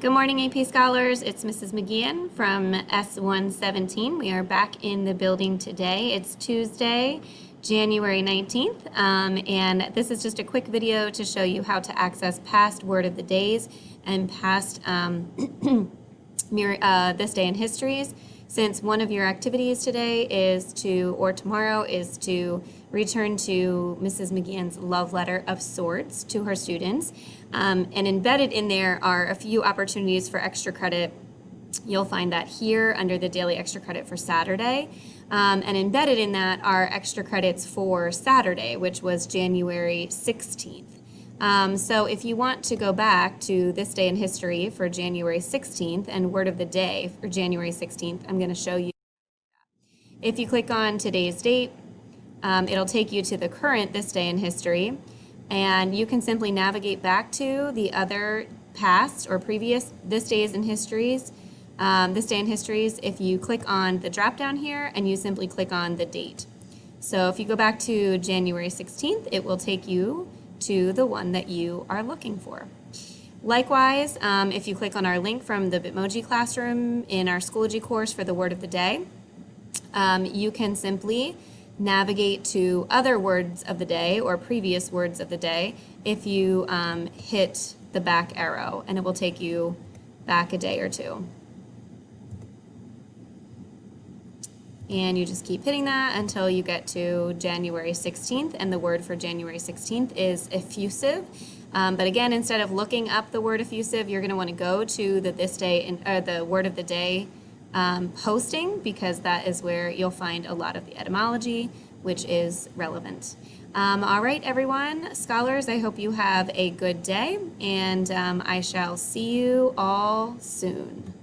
Good morning, AP Scholars. It's Mrs. McGeehan from S117. We are back in the building today. It's Tuesday, January 19th, and this is just a quick video to show you how to access past Word of the Days and past This Day in Histories. Since one of your activities today is to, or tomorrow, is to return to Mrs. McGeehan's love letter of sorts to her students. And embedded in there are a few opportunities for extra credit. You'll find that here under the daily extra credit for Saturday. And embedded in that are extra credits for Saturday, which was January 16th. So if you want to go back to This Day in History for January 16th and Word of the Day for January 16th, I'm going to show you. If you click on today's date, it'll take you to the current This Day in History, and you can simply navigate back to the other past or previous This Days in Histories. This Day in Histories, if you click on the drop down here and you simply click on the date. So if you go back to January 16th, it will take you to the one that you are looking for. Likewise, if you click on our link from the Bitmoji classroom in our Schoology course for the Word of the Day, you can simply navigate to other words of the day or previous words of the day if you hit the back arrow, and it will take you back a day or two. And you just keep hitting that until you get to January 16th, and the word for January 16th is effusive. But again, instead of looking up the word effusive, you're going to want to go to the the Word of the Day posting, because that is where you'll find a lot of the etymology, which is relevant. All right, everyone, scholars, I hope you have a good day, and I shall see you all soon.